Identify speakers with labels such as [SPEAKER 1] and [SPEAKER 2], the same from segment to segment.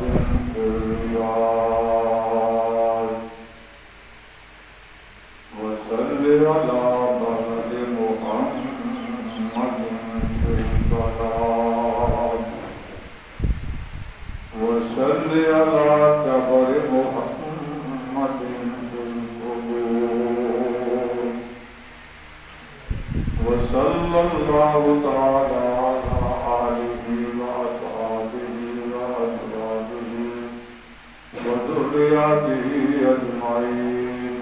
[SPEAKER 1] في الرياض وصل على بلد محمد في الصلاة وصل على قبر محمد في القبور وصلى الله تعالى على آله وأصحابه وأزواجه وذرياته أجمعين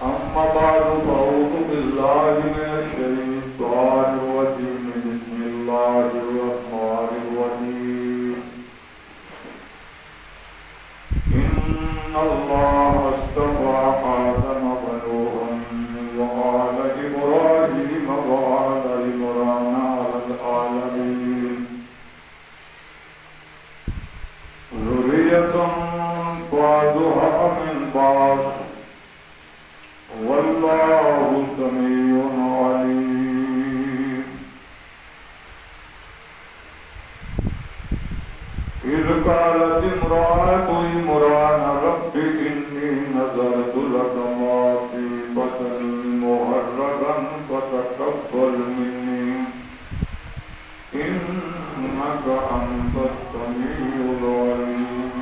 [SPEAKER 1] أما بعد فأعوذ بالله من الشيطان الرجيم بسم الله الرحمن الرحيم إن الله اصطفى آدم ونوحا وآل إبراهيم وآل عمران على العالمين ذرية بعضها من بعض والله سميع عليم إذ قالت امرأة عمران رب إني نذرت لك ما في بطني محررا فتقبل مني إنك أنت السميع العليم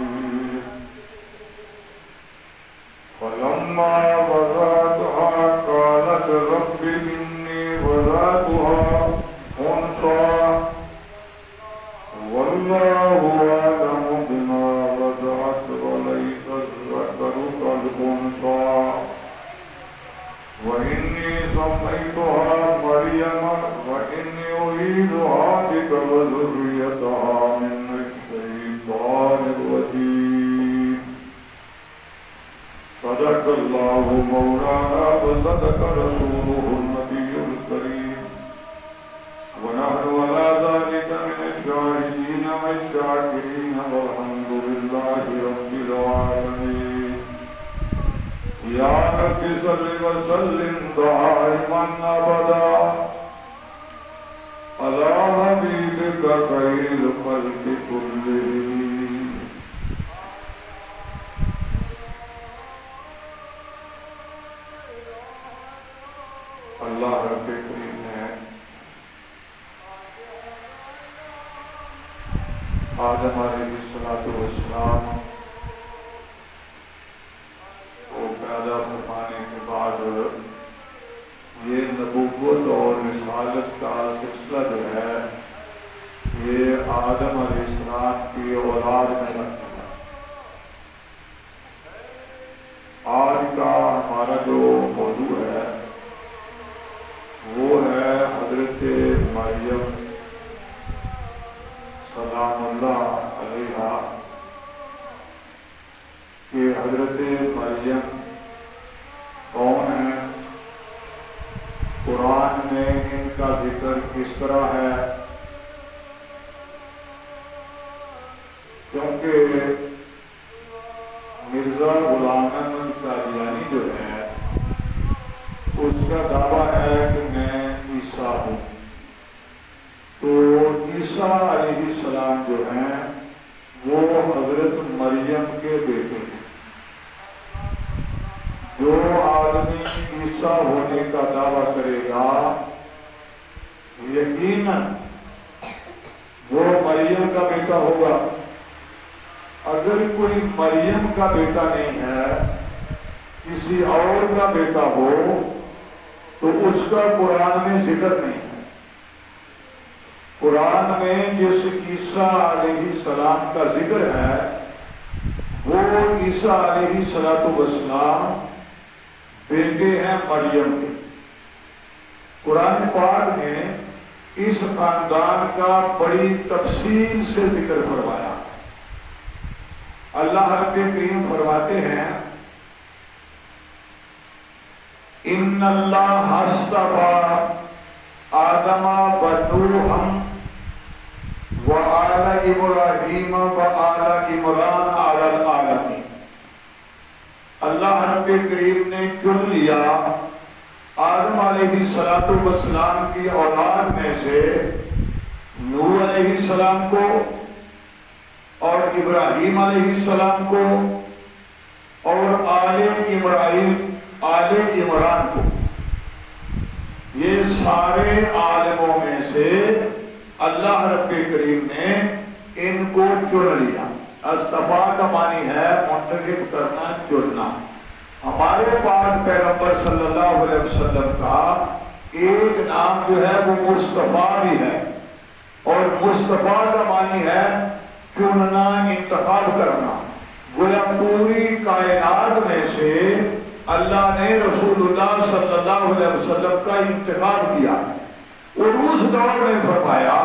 [SPEAKER 1] فلما وضعتها قالت رب إني وضعتها أنثى والله أعلم بما وضعت وليس الذكر كالأنثى وإني سميتها مريم وإني أعيذها بك وذريتها من الشيطان الرجيم صدق الله مولانا وصدق رسوله النبي الكريم ونحن على ذلك من الشاهدين والشاكرين والحمد لله رب العالمين يا رب صل وسلم دائما أبدا على حبيبك خير الخلق كلهم اللہ رب کریم نے آدم علیہ السلام کو پیدا فرمانے کے بعد یہ نبوت اور رسالت کا سلسلہ جو ہے یہ آدم علیہ السلام کی اولاد میں رکھتا ہے۔ آج کا ہمارا جو موضوع ہے وہ ہے حضرت مریم سلام اللہ علیہا کہ حضرت مریم کون ہیں، قرآن میں ان کا ذکر کس طرح ہے، کیونکہ مرزا غلام احمد قادیانی جو ہے اس کا دعویٰ ہے کہ میں عیسیٰ ہوں، تو عیسیٰ علیہ السلام جو ہیں وہ حضرت مریم کے بیٹے ہیں۔ جو آدمی عیسیٰ ہونے کا دعویٰ کرے گا یقیناً وہ مریم کا بیٹا ہوگا۔ اگر کوئی مریم کا بیٹا نہیں ہے، کسی اور کا بیٹا ہو تو اس کا قرآن میں ذکر نہیں ہے۔ قرآن میں جس عیسیٰ علیہ السلام کا ذکر ہے وہ عیسیٰ علیہ السلام بیٹے ہیں مریم کے۔ قرآن پاک نے اس خاندان کا بڑی تفصیل سے ذکر فرمایا۔ اللہ رب کریم فرماتے ہیں ان اللہ اصطفیٰ آدم ونوحا وآل ابراہیم وآل عمران علی العالمین۔ اللہ رب کریم نے چن لیا آدم علیہ السلام کی اولاد میں سے نوح علیہ السلام کو اور ابراہیم علیہ السلام کو اور آل عمران کو، یہ سارے عالموں میں سے اللہ رب کریم نے ان کو چن لیا۔ اصطفیٰ کا معنی ہے منتخب کرنا، چننا۔ ہمارے پاک پیغمبر صلی اللہ علیہ وسلم کا ایک نام جو ہے وہ مصطفیٰ بھی ہے، اور مصطفیٰ کا معنی ہے چننا، انتخاب کرنا۔ گویا پوری کائنات میں سے اللہ نے رسول اللہ صلی اللہ علیہ وسلم کا انتخاب کیا، اور اس دور میں فرمایا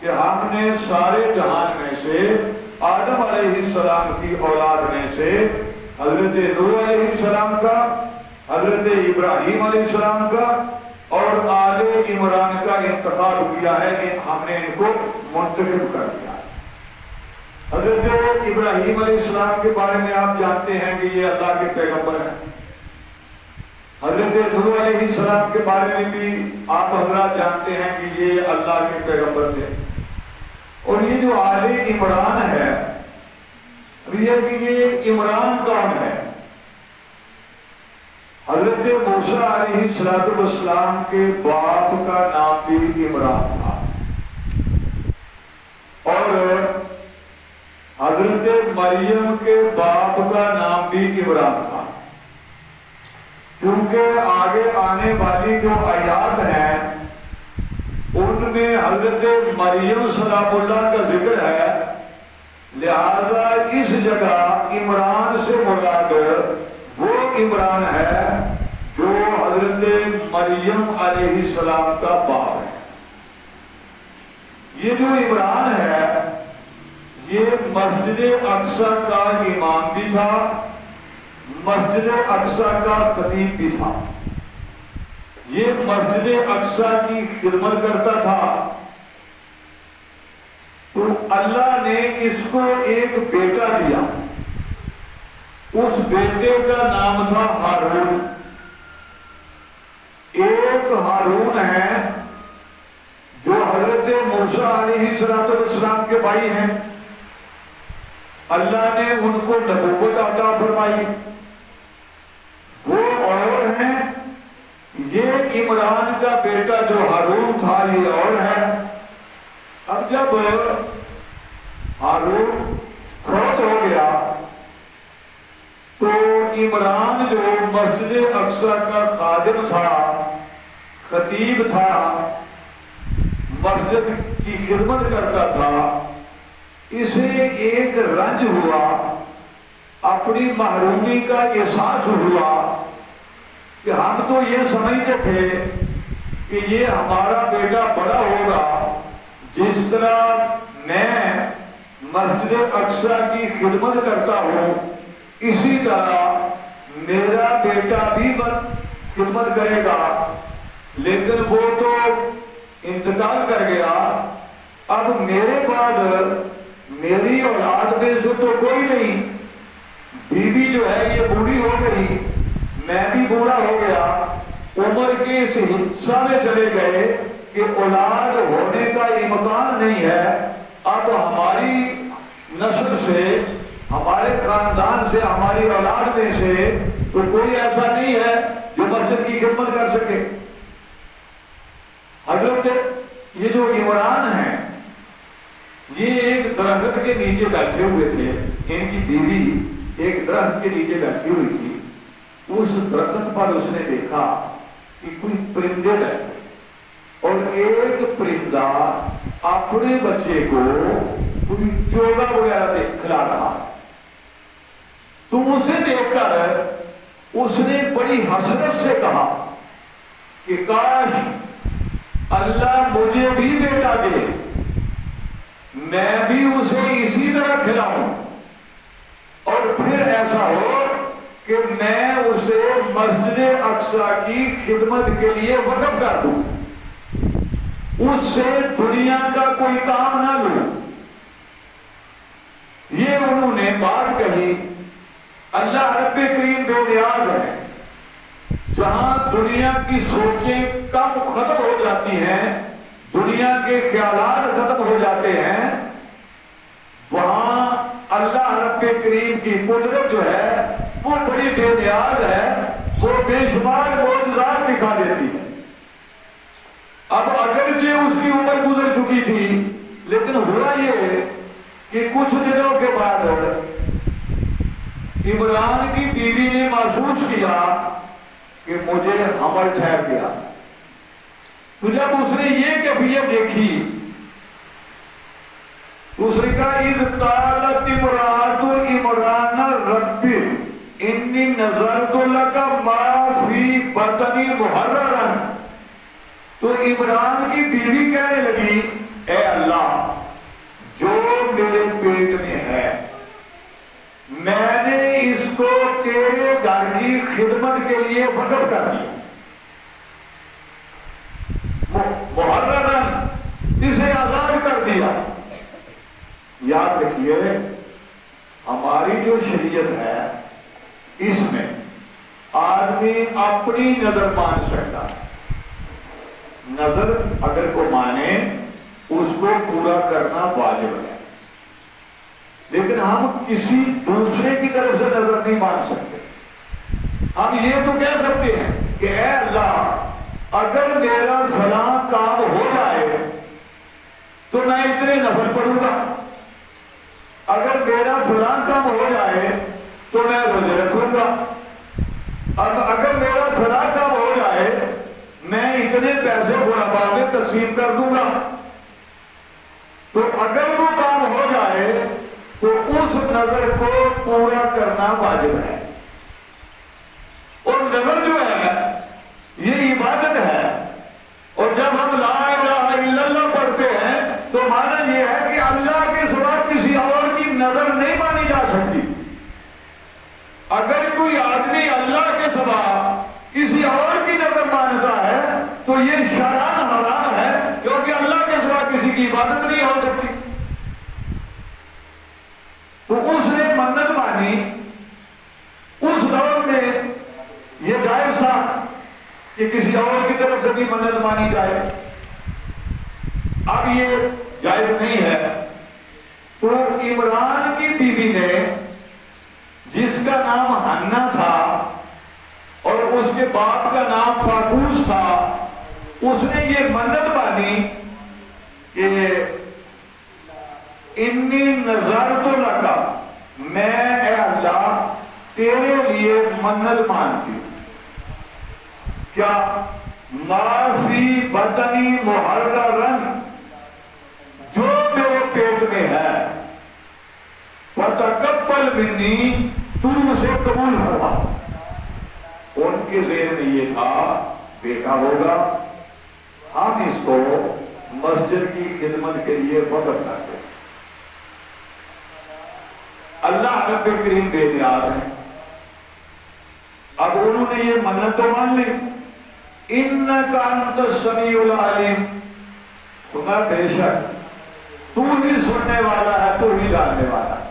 [SPEAKER 1] کہ ہم نے سارے جہان میں سے آدم علیہ السلام کی اولاد میں سے حضرت نوح علیہ السلام کا، حضرت ابراہیم علیہ السلام کا اور آل عمران کا انتخاب کیا ہے کہ ہم نے ان کو منتخب کر دیا۔ حضرت ابراہیم علیہ السلام کے بارے میں آپ جانتے ہیں کہ یہ اللہ کے پیغمبر ہیں۔ حضرت نوح علیہ السلام کے بارے میں بھی آپ حضرات جانتے ہیں کہ یہ اللہ کے پیغمبر تھے۔ اور یہ جو آل عمران ہے، یہ کہ یہ عمران کون ہے؟ حضرت موسیٰ علیہ السلام کے باپ کا نام بھی عمران تھا، اور حضرت مریم کے باپ کا نام بھی عمران تھا، کیونکہ آگے آنے والی جو آیات ہیں ان میں حضرت مریم سلام اللہ کا ذکر ہے، لہذا اس جگہ عمران سے مراد وہ عمران ہے جو حضرت مریم علیہ السلام کا باپ ہے۔ یہ جو عمران ہے یہ مسجد اقصی کا امام بھی تھا، مسجد اقصی کا خطیب بھی تھا، یہ مسجد اقصی کی خدمت کرتا تھا۔ تو اللہ نے اس کو ایک بیٹا دیا، اس بیٹے کا نام تھا ہارون۔ ایک ہارون ہے جو حضرت موسیٰ علیہ السلام کے بھائی ہیں، اللہ نے ان کو نبوت عطا فرمائی، وہ اور ہیں۔ یہ عمران کا بیٹا جو ہارون تھا یہ اور ہے۔ اب جب ہارون فوت ہو گیا تو عمران جو مسجد اقصی کا خادم تھا، خطیب تھا، مسجد کی خدمت کرتا تھا، اسے ایک رنج ہوا، اپنی محرومی کا احساس ہوا کہ ہم تو یہ سمجھتے تھے کہ یہ ہمارا بیٹا بڑا ہوگا، جس طرح میں مسجد اقصی کی خدمت کرتا ہوں اسی طرح میرا بیٹا بھی خدمت کرے گا، لیکن وہ تو انتقال کر گیا، اب میرے بعد میری اولاد میں سے تو کوئی نہیں، بیوی جو ہے یہ بوڑھی ہو گئی، میں بھی بوڑھا ہو گیا، عمر کے اس حصہ میں چلے گئے کہ اولاد ہونے کا امکان نہیں ہے، اب ہماری نسل سے، ہمارے خاندان سے، ہماری اولاد میں سے تو کوئی ایسا نہیں ہے جو مسجد کی خدمت کر سکے۔ حضرت یہ جو عمران ہیں یہ ایک درخت کے نیچے بیٹھے ہوئے تھے، ان کی بیوی ایک درخت کے نیچے بیٹھی ہوئی تھی، اس درخت پر اس نے دیکھا کہ کوئی پرندے بیٹھے اور ایک پرندہ اپنے بچے کو کوئی چوگا وغیرہ کھلا رہا، تو اسے دیکھ کر اس نے بڑی حسرت سے کہا کہ کاش اللہ مجھے بھی بیٹا دے، میں بھی اسے اسی طرح کھلاؤں، اور پھر ایسا ہو کہ میں اسے مسجد اقصی کی خدمت کے لیے وقف کر دوں، اس سے دنیا کا کوئی کام نہ لوں۔ یہ انہوں نے بات کہی۔ اللہ رب کریم بے نیاز ہے، جہاں دنیا کی سوچیں کم ختم ہو جاتی ہیں، دنیا کے خیالات ختم ہو جاتے ہیں، وہاں اللہ رب کریم کی قدرت جو ہے وہ بڑی بے نیاز ہے، وہ بے شمار معجزات دکھا دیتی ہے۔ اب اگرچہ اس کی عمر گزر چکی تھی، لیکن ہوا یہ کہ کچھ دنوں کے بعد عمران کی بیوی نے محسوس کیا کہ مجھے حمل ٹھہر گیا۔ تو جب اس نے یہ کیفیت دیکھی، اس نے کہا اذ قالت امرأۃ عمران رب انی نذرت لک ما فی بطنی محررا، تو عمران کی بیوی کہنے لگی اے اللہ، جو میرے پیٹ میں ہے میں نے اس کو تیرے گھر کی خدمت کے لیے وقف کر دیا، محررا اسے آزاد کر دیا۔ یاد رکھیے ہماری جو شریعت ہے اس میں آدمی اپنی نظر مان سکتا ہے، نظر اگر کو مانے اس کو پورا کرنا واجب ہے، لیکن ہم کسی دوسرے کی طرف سے نظر نہیں مان سکتے۔ ہم یہ تو کہہ سکتے ہیں کہ اے اللہ، اگر میرا فلاں کام ہو جائے تو میں اتنے نفل پڑھوں گا، اگر میرا فلاں کام ہو جائے تو میں روزے رکھوں گا، اب اگر میرا فلاں کام ہو جائے میں اتنے پیسے غرباء میں تقسیم کر دوں گا۔ تو اگر وہ کام ہو جائے تو اس نظر کو پورا کرنا واجب ہے، اور نظر جو ہے یہ عبادت ہے، اور جب ہم لا الہ الا اللہ پڑھتے ہیں تو معنی یہ ہے کہ اللہ کے سوا کسی اور کی نظر نہیں مانی جا سکتی۔ اگر کوئی آدمی اللہ کے سوا کسی اور کی نظر مانتا ہے تو یہ شرعاً حرام ہے، کیونکہ اللہ کے سوا کسی کی عبادت نہیں ہو سکتی۔ تو اس نے منت مانی، اس دور میں یہ جائز تھا کہ کسی اور کی طرف سے بھی منت مانی جائے، اب یہ جائز نہیں ہے۔ تو عمران کی بیوی نے، جس کا نام حنا تھا اور اس کے باپ کا نام فاقوس تھا، اس نے یہ منت مانی کہ انی نذرت لک، میں اے اللہ تیرے لیے منت مانتی ہوں، کیا ما فی بطنی محررا، جو میرے پیٹ میں ہے، فتقبل منی، تو اسے قبول فرما۔ ان کے ذہن میں یہ تھا بیٹا ہوگا، ہم اس کو مسجد کی خدمت کے لیے وقف کرتے ہیں۔ اللہ رب کریم بے نیاز ہے، اب انہوں نے یہ منت تو مان لی، انک انت السمیع العلیم، تمہیں بے شک تو ہی سننے والا ہے، تو ہی جاننے والا ہے،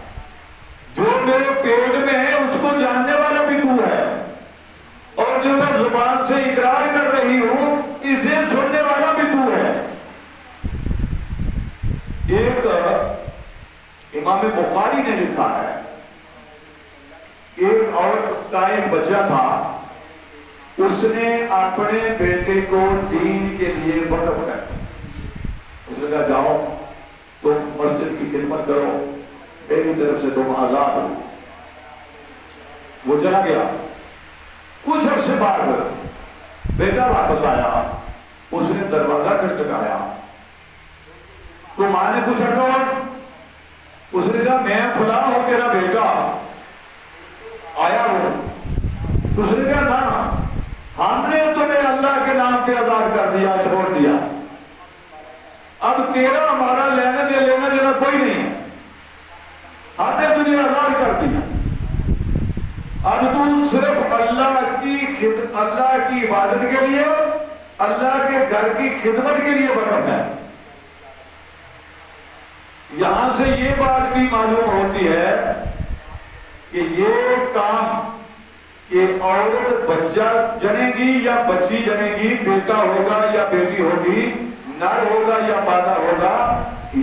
[SPEAKER 1] جو میرے پیٹ میں ہے اس کو جاننے والا بھی تو ہے، اور جو میں زبان سے اقرار کر رہی ہوں اسے سننے والا بھی تو ہے۔ ایک امام بخاری نے لکھا ہے، ایک عورت کا ایک بچہ تھا، اس نے اپنے بیٹے کو دین کے لیے وقف کر دیا، اس نے کہا جاؤ تم مسجد کی خدمت کرو، میری طرف سے تم آزاد ہو۔ وہ چلا گیا، کچھ عرصے بعد بیٹا واپس آیا، اس نے دروازہ کھٹکھٹایا، تو ماں نے پوچھا کون؟ اس نے کہا میں فلاں ہوں تیرا بیٹا آیا ہوں۔ اس نے کہا نا، ہم نے تمہیں اللہ کے نام پہ آزاد کر دیا، چھوڑ دیا، اب تیرا ہمارا لینا دینا کوئی نہیں ہے، ہم نے تجھے آزاد کر دیا، اب تم صرف اللہ کی عبادت کے لیے، اللہ کے گھر کی خدمت کے لیے وقف ہے۔ یہاں سے یہ بات بھی معلوم ہوتی ہے کہ یہ کام کہ عورت بچہ جنے گی یا بچی جنے گی، بیٹا ہوگا یا بیٹی ہوگی، نر ہوگا یا مادہ ہوگا،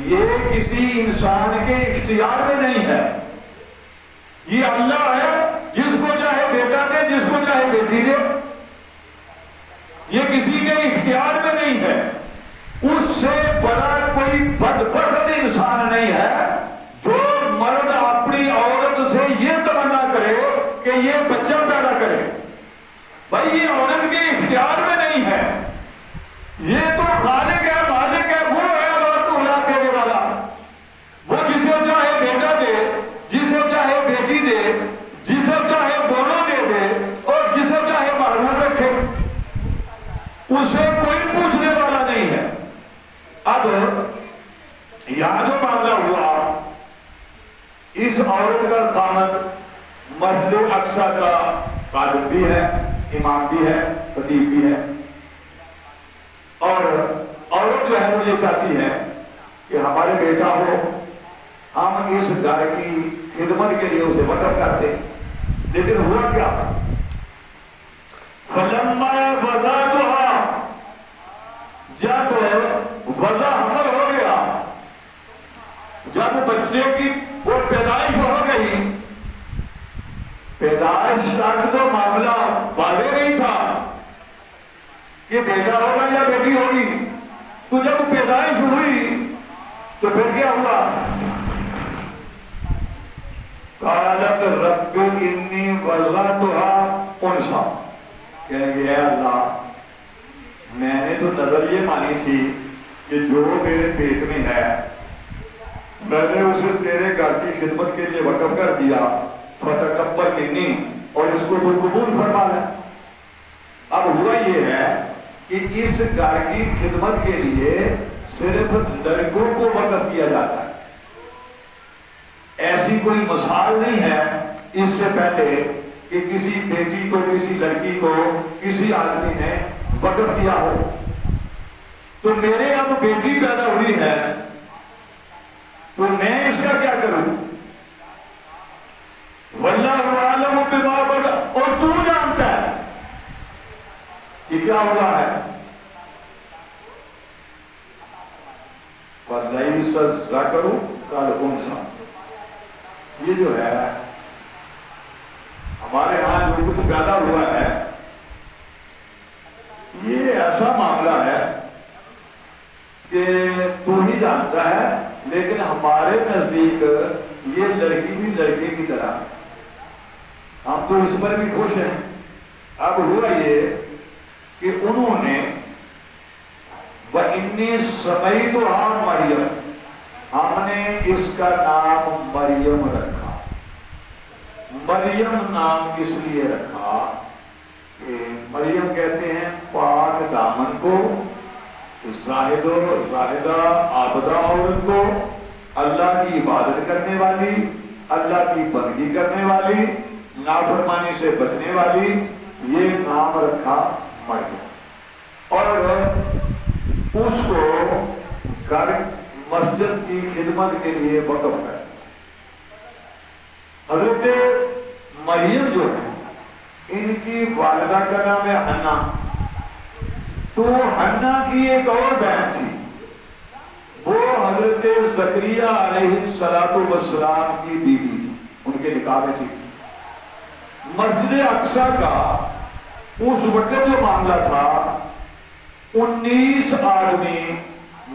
[SPEAKER 1] یہ کسی انسان کے اختیار میں نہیں ہے، یہ اللہ ہے، جس کو چاہے بیٹا دے، جس کو چاہے بیٹی دے، یہ کسی کے اختیار میں نہیں ہے۔ اس سے بڑا کوئی بدبخت انسان نہیں ہے جو مرد اپنی عورت سے یہ تمنا کرے کہ یہ بچہ پیدا کرے۔ بھائی یہ عورت کے اختیار میں نہیں ہے، یہ تو خالق ہے، مالک ہے، وہ ہے اولاد کو اولاد دینے والا، وہ جسے چاہے بیٹا دے، جسے چاہے بیٹی دے، جسے چاہے دونوں دے دے، اور جسے چاہے محروم رکھے، اسے کوئی پوچھنے والا نہیں ہے۔ اب یہاں جو معاملہ ہوا، اس عورت کا خامد مسجد اقصی کا خادم بھی ہے، امام بھی ہے، خطیب بھی ہے، اور عورت جو ہے وہ یہ چاہتی ہے کہ ہمارے بیٹا ہو، ہم اس گھر کی خدمت کے لیے اسے وقف کرتے، لیکن ہوا کیا؟ فَلَمَّا وَضَعْتُهَا، جب وضع حمل ہو گیا، جب بچے کی وہ پیدائش ہو گئی، پیدائش تک تو معاملہ واضح نہیں تھا کہ بیٹا ہوگا یا بیٹی ہوگی، تو جب پیدائش ہوئی تو پھر کیا ہوا؟ قالت رب انی وضعتها انثی، کہیں گے اے اللہ، میں نے تو نظر یہ مانی تھی کہ جو میرے پیٹ میں ہے میں نے اسے تیرے گھر کی خدمت کے لیے وقف کر دیا، فتقبل منی، اور اس کو تو قبول فرما لے۔ اب ہوا یہ ہے کہ اس گھر کی خدمت کے لیے صرف لڑکوں کو وقف کیا جاتا ہے، ایسی کوئی مثال نہیں ہے اس سے پہلے کہ کسی بیٹی کو، کسی لڑکی کو کسی آدمی نے وقف کیا ہو۔ تو میرے اب بیٹی پیدا ہوئی ہے تو میں اس کا کیا کروں؟ واللہ عالم بما وضع، اور تو جانتا ہے کہ کیا ہوا ہے۔ فَلَيْسَ الذَّكَرُ كَالْأُنثىٰ، یہ جو ہے ہمارے ہاں جو کچھ پیدا ہوا ہے یہ ایسا معاملہ ہے کہ تو ہی جانتا ہے، لیکن ہمارے نزدیک یہ لڑکی بھی لڑکے کی طرح، ہم تو اس پر بھی خوش ہیں۔ اب ہوا یہ کہ انہوں نے وَإِنِّي سَمَيْتُهَا مَرْيَمَ، ہم نے اس کا نام مریم رکھا۔ مریم نام کس لیے رکھا کہ مریم کہتے ہیں پاک دامن کو، زاہدہ عابدہ عورت کو، اللہ کی عبادت کرنے والی، اللہ کی بندگی کرنے والی، نافرمانی سے بچنے والی، یہ نام رکھا مریم۔ اور اس کو گھر مسجد کی خدمت کے لیے وقف کر۔ حضرت مریم جو ہے ان کی والدہ کا نام ہے حنا، تو حنا کی ایک اور بہن تھی، وہ حضرت زکریا علیہ السلام کی بیوی تھی، ان کے نکاح میں تھی۔ مسجد اقصی کا اس وقت جو معاملہ تھا، 19 آدمی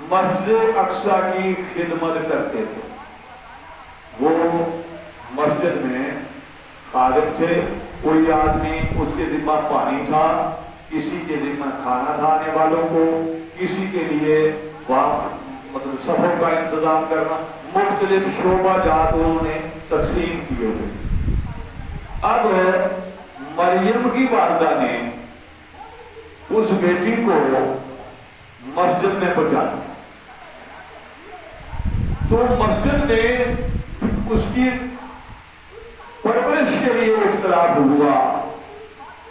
[SPEAKER 1] مسجد اقصی کی خدمت کرتے تھے۔ وہ مسجد میں خادم تھے، کوئی آدمی اس کے ذمہ پانی تھا، کسی کے ذمہ کھانا تھا آنے والوں کو، کسی کے لیے مطلب سفر کا انتظام کرنا، مختلف شعبہ جات انہوں نے تقسیم کیے ہوئے تھے۔ اب مریم کی والدہ نے اس بیٹی کو مسجد میں پہنچایا، تو مسجد میں اس کی پرورش کے لیے اختلاف ہوا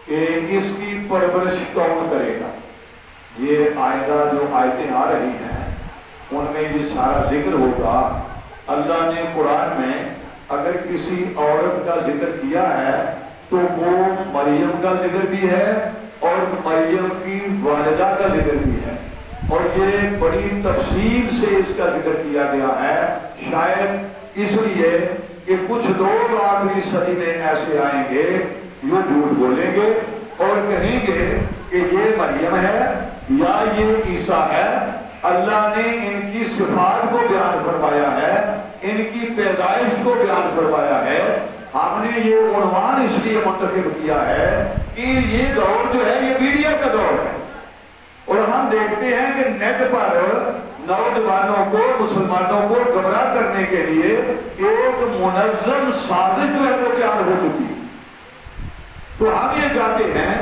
[SPEAKER 1] کہ اس کی پرورش کون کرے گا۔ یہ آئندہ جو آیتیں آ رہی ہیں ان میں یہ سارا ذکر ہوگا۔ اللہ نے قرآن میں اگر کسی عورت کا ذکر کیا ہے تو وہ مریم کا ذکر بھی ہے اور مریم کی والدہ کا ذکر بھی ہے۔ اور یہ بڑی تفصیل سے اس کا ذکر کیا گیا ہے، شاید اس لیے کہ کچھ لوگ آخری صدی میں ایسے آئیں گے جو جھوٹ بولیں گے اور کہیں گے کہ یہ مریم ہے یا یہ عیسیٰ ہے، اللہ نے ان کی صفات کو بیان فرمایا ہے، ان کی پیدائش کو بیان فرمایا ہے، ہم نے یہ عنوان اس لیے منتخب کیا ہے کہ یہ دور جو ہے یہ میڈیا کا دور ہے، اور ہم دیکھتے ہیں کہ نیٹ پر نوجوانوں کو، مسلمانوں کو گمراہ کرنے کے لیے ایک منظم سازش جو ہے وہ تیار ہو چکی ہے۔ تو ہم یہ چاہتے ہیں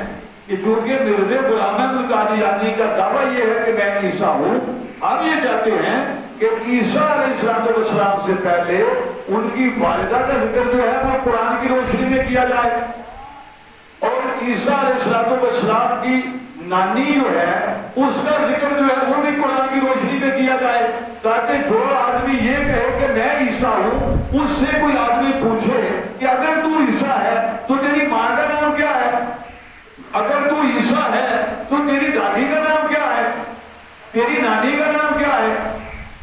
[SPEAKER 1] کہ چونکہ مرزا غلام احمد قادیانی کا دعویٰ یہ ہے کہ میں عیسیٰ ہوں، ہم یہ چاہتے ہیں کہ عیسیٰ علیہ السلام سے پہلے ان کی والدہ کا ذکر جو ہے وہ قرآن کی روشنی میں کیا جائے، اور عیسیٰ علیہ السلام کی نانی جو ہے اس کا ذکر جو ہے وہ بھی قرآن کی روشنی میں کیا جائے، تاکہ جو آدمی یہ کہے کہ میں عیسیٰ ہوں، اس سے کوئی آدمی پوچھے کہ اگر تو عیسیٰ ہے تو تیری ماں کا نام کیا ہے، اگر تو عیسیٰ ہے تو تیری دادی کا نام کیا ہے، تیری نانی کا نام کیا ہے،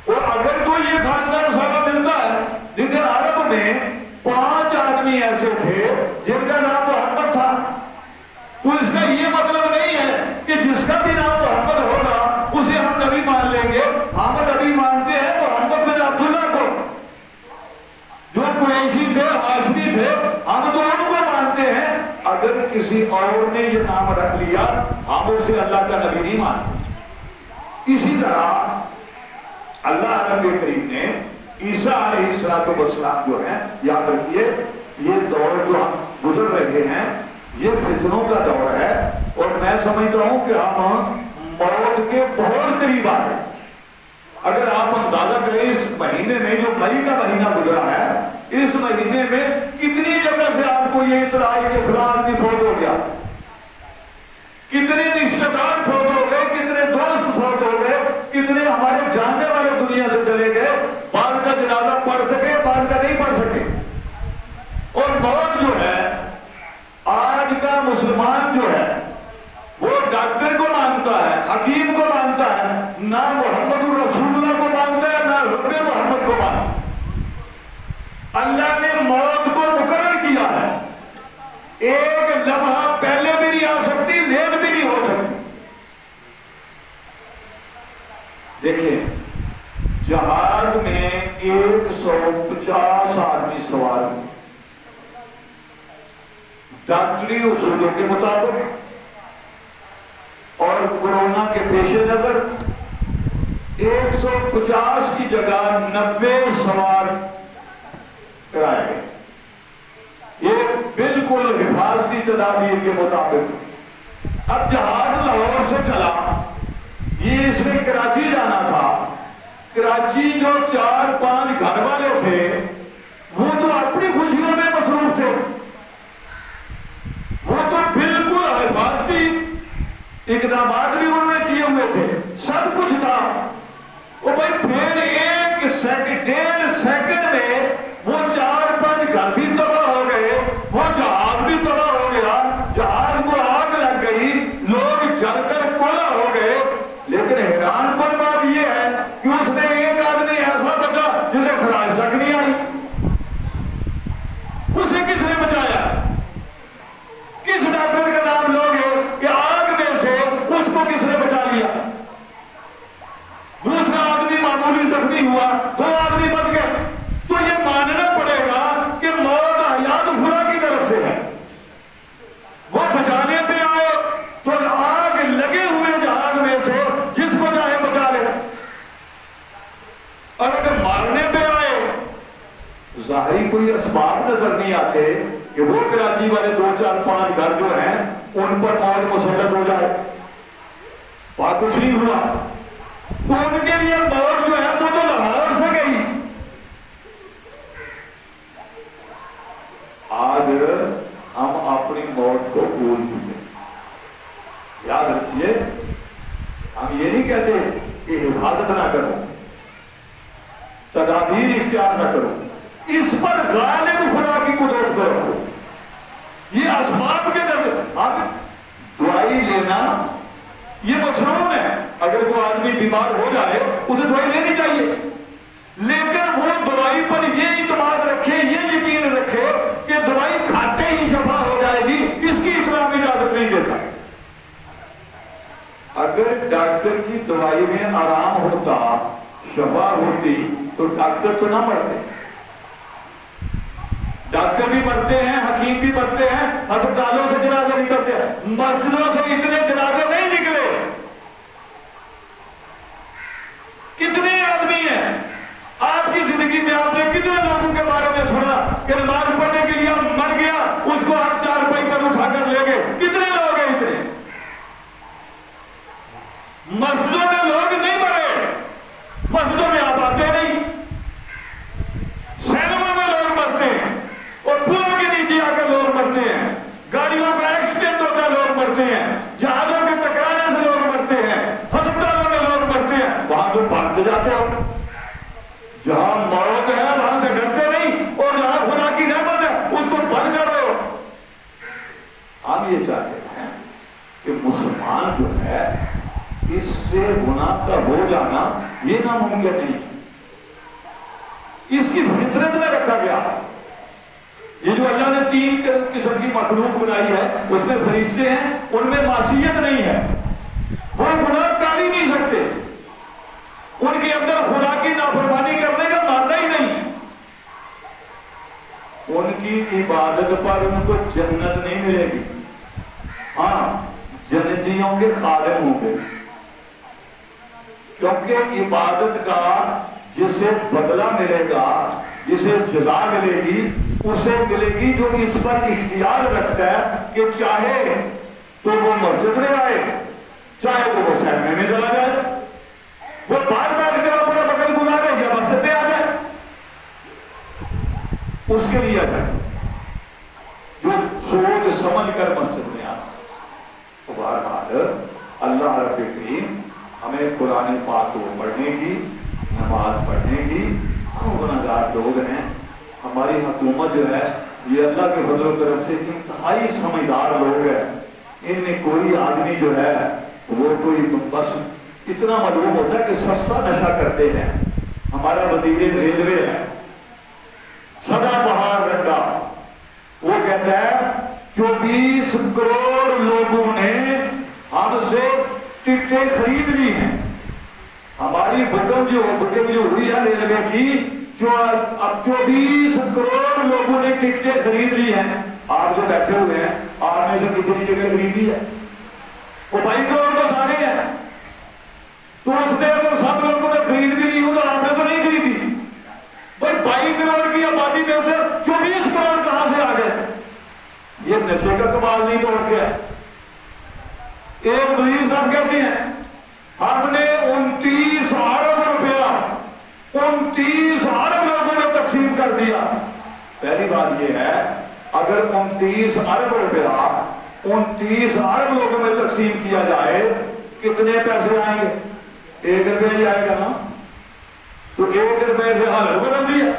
[SPEAKER 1] اور اگر تو یہ خاندان سارا ملتا ہے، لیکن عرب میں 5 آدمی ایسے تھے جن کا نام محمد تھا، تو اس کا یہ مطلب نہیں ہے کہ جس کا بھی نام محمد ہوگا اسے ہم نبی مان لیں گے۔ ہم نبی مانتے ہیں محمد بن عبداللہ کو، جو قریشی تھے، ہاشمی تھے، ہم تو ان کو مانتے ہیں۔ اگر کسی اور نے یہ نام رکھ لیا ہم اسے اللہ کا نبی نہیں مانتے۔ اسی طرح اللہ رب کریم نے عیسیٰ علیہ السلام جو ہیں، یاد رکھیے یہ دور جو ہم گزر رہے ہیں یہ فتنوں کا دور ہے، اور میں سمجھتا ہوں کہ ہم موت کے بہت قریب آ گئے۔ اگر آپ اندازہ کریں اس مہینے میں جو مئی کا مہینہ گزرا ہے، اس مہینے میں کتنی جگہ سے آپ کو یہ اطلاع ہے کہ فلاں آدمی فوت ہو گیا، کتنے رشتہ دار فوت ہو گئے، کتنے دوست فوت ہو گئے، کتنے ہمارے جاننے والے دنیا سے چلے گئے، بعض کا جنازہ پڑھ سکے، بعض کا نہیں پڑھ سکے۔ اور موت جو ہے، آج کا مسلمان جو ہے وہ ڈاکٹر کو مانتا ہے، حکیم کو مانتا ہے، نہ محمد رسول اللہ کو مانتا ہے، نہ رب محمد کو مانتا ہے۔ اللہ نے موت کو مقرر کیا ہے، ایک لمحہ پہلے بھی نہیں آ سکتی، لیٹ بھی نہیں ہو سکتی۔ دیکھیں جہاز میں 150 آدمی سوار ہیں، ڈاکٹری اصولوں کے مطابق اور کورونا کے پیش نظر 150 کی جگہ 90 سوار کرائے گئے، یہ بالکل حفاظتی تدابیر کے مطابق۔ اب جہاز لاہور سے چلا، یہ اس میں کراچی جانا تھا، کراچی جو 4-5 گھر والے تھے وہ تو اپنی خوشیوں میں مصروف تھے، وہ تو بالکل حفاظتی اقدامات بھی انہوں نے کیے ہوئے تھے، سب کچھ تھا۔ وہ بھائی پھر 1.5 سیکنڈ میں وہ 4-5 گھر بھی تباہ ہو گئے، وہ جہاز بھی تباہ ہو گیا، جہاز کو آگ لگ گئی، لوگ جل کر کولا ہو گئے۔ لیکن حیران کن بات یہ ہے کہ اس میں ایک آدمی ایسا بچا جسے خراش تک نہیں آئی، اسے کس نے بچایا؟ کس ڈاکٹر کا نام لوگے کہ آگ میں سے اس کو کس نے بچا لیا؟ دوسرا آدمی معمولی زخمی ہوا، 2 آدمی بچ گئے۔ تو یہ ماننا پڑے گا کہ موت حیات خدا کی طرف سے ہے، وہ بچانے پہ آئے تو آگ لگے ہوئے جہاز میں سے جس کو چاہے بچا لے، اور اگر مارنے پہ آئے ظاہری کوئی اسباب نظر نہیں آتے کہ وہ کراچی والے 2-4-5 گھر جو ہیں ان پر موت مسلط ہو جائے، بات کچھ نہیں ہوا۔ تو ان کے لیے موت جو ہے وہ تو لاہور سے گئی۔ آج ہم اپنی موت کو بھول چکے۔ یاد رکھیے ہم یہ نہیں کہتے کہ حفاظت نہ کرو، تدابیر اختیار نہ کرو، اس پر غالب خدا کی قدرت کو رکھو۔ یہ اسباب کے در اب دعائی لینا یہ مصنون ہے، اگر کوئی آدمی بیمار ہو جائے اسے دوائی لینی چاہیے، لیکن وہ دوائی پر یہ اعتماد رکھے، یہ یقین رکھے کہ دوائی کھاتے ہی شفا ہو جائے گی، اس کی اسلام اجازت نہیں دیتا۔ اگر ڈاکٹر کی دوائی میں آرام ہوتا، شفا ہوتی، تو ڈاکٹر تو نہ مرتے۔ ڈاکٹر بھی مرتے ہیں، حکیم بھی مرتے ہیں، ہسپتالوں سے جنازے نکلتے ہیں، مسجدوں سے اتنے جنازے نہیں نکلے۔ کتنے آدمی ہیں آپ کی زندگی میں، آپ نے کتنے لوگوں کے بارے میں سنا کہ نماز پڑھنے کے لیے مر گیا، اس کو آپ چارپائی پر اٹھا کر لے گئے؟ کتنے لوگ ہیں اتنے؟ مسجدوں میں لوگ نہیں مرے، مسجدوں میں آپ آتے نہیں، سینموں میں لوگ مرتے ہیں، اور پلوں کے نیچے آ کر لوگ مرتے ہیں، گاڑیوں کا ایکسیڈنٹ ہوتا ہے لوگ مرتے ہیں، جہازوں کے ٹکرانے سے لوگ مرتے ہیں، ہسپتالوں میں لوگ مرتے ہیں۔ وہاں تو بھاگتے جاتے ہو، جہاں موت ہے وہاں سے ڈرتے نہیں، اور جہاں خدا کی رحمت ہے اس کو بھر کر رہے ہو۔ ہم یہ چاہتے ہیں کہ مسلمان جو ہے اس سے گناہ کا ہو جانا یہ ناممکن نہیں، اس کی فطرت میں رکھا گیا۔ یہ جو اللہ نے 3 قسم کی مخلوق بنائی ہے، اس میں فرشتے ہیں، ان میں معصیت نہیں ہے، وہ گناہ کر ہی نہیں سکتے، ان کے اندر خدا کی نافرمانی کرنے کا مادہ ہی نہیں، ان کی عبادت پر ان کو جنت نہیں ملے گی، ہاں جنتیوں کے خادم ہوں گے، کیونکہ عبادت کا جسے بدلہ ملے گا، جسے جزا ملے گی، اسے ملے گی جو اس پر اختیار رکھتا ہے کہ چاہے تو وہ مسجد میں آئے، چاہے تو وہ سینما میں چلا جائے، وہ بار بار کر اپنا وقت گزارے یا مسجد میں آ جائے، اس کے لیے جو سوچ سمجھ کر مسجد میں آنا۔ تو بہرحال اللہ رب کریم ہمیں قرآن پاک کو پڑھنے کی، نماز پڑھنے کی، ہم گناہگار لوگ ہیں، ہماری حکومت جو ہے یہ اللہ کے فضل و کرم سے انتہائی سمجھدار لوگ ہیں، ان میں کوئی آدمی جو ہے وہ کوئی بس اتنا معلوم ہوتا ہے کہ سستا نشہ کرتے ہیں۔ ہمارا وزیر ریلوے ہے سدا بہار رنڈا، وہ کہتا ہے 24 کروڑ لوگوں نے ہم سے ٹکٹیں خرید لی ہیں، ہماری بکنگ جو ہوئی ہے ریلوے کی، جو اب 24 کروڑ لوگوں نے ٹکٹیں خرید لی ہیں۔ آپ جو بیٹھے ہوئے ہیں آپ میں سے کسی نے ٹکٹ خریدی ہے؟ وہ 22 کروڑ تو سارے ہیں، تو اس میں اگر سب لوگوں نے خرید بھی نہیں ہو تو آپ نے تو نہیں خریدی۔ بھائی 22 کروڑ کی آبادی میں سے 24 کروڑ کہاں سے آ گئے؟ یہ نشے کا کمال نہیں تو کیا ہے؟ ایک وزیر صاحب کہتے ہیں ہم نے 29 ارب روپیہ 29 ارب لوگوں نے تقسیم کر دیا۔ پہلی بات یہ ہے اگر 29 ارب روپیہ 29 ارب لوگوں میں تقسیم کیا جائے کتنے پیسے آئیں گے؟ 1 روپیہ ہی آئے گا نا، تو 1 روپے سے حل بدل دیا،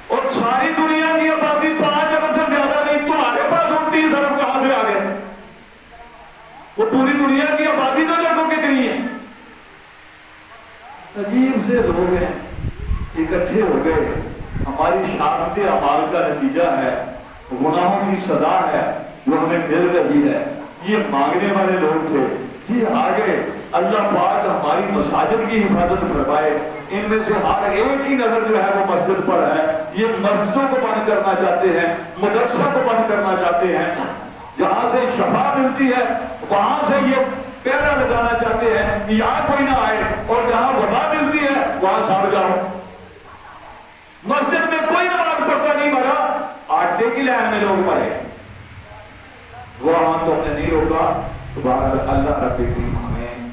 [SPEAKER 1] اور ساری دنیا کی آبادی 5 ارب سے زیادہ نہیں، تمہارے پاس 29 ارب کہاں سے آ گئے؟ وہ پوری دنیا کی آبادی تو دیکھو کتنی ہے۔ عجیب سے لوگ ہیں اکٹھے ہو گئے، ہماری شامت اعمال کا نتیجہ ہے، گناہوں کی سزا ہے جو ہمیں مل رہی ہے۔ یہ مانگنے والے لوگ تھے، یہ آگے اللہ پاک ہماری مساجد کی حفاظت فرمائے، ان میں سے ہر ایک کی نظر جو ہے وہ مسجد پر ہے۔ یہ مسجدوں کو بند کرنا چاہتے ہیں، مدرسوں کو بند کرنا چاہتے ہیں، جہاں سے شفا ملتی ہے وہاں سے یہ پیرا لگانا چاہتے ہیں کہ یہاں کوئی نہ آئے، اور جہاں وبا ملتی ہے وہاں سامنے جاؤ۔ مسجد میں کوئی نماز پڑھتا نہیں مرا، آٹے کی لائن میں لوگ مرے، وہاں تو ہم نے نہیں روکا۔ تو اللہ رب کریم ہمیں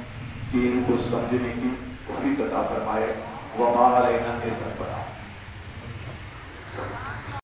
[SPEAKER 1] دین کو سمجھنے کی توفیق عطا فرمائے۔ وما علینا الا البلاغ۔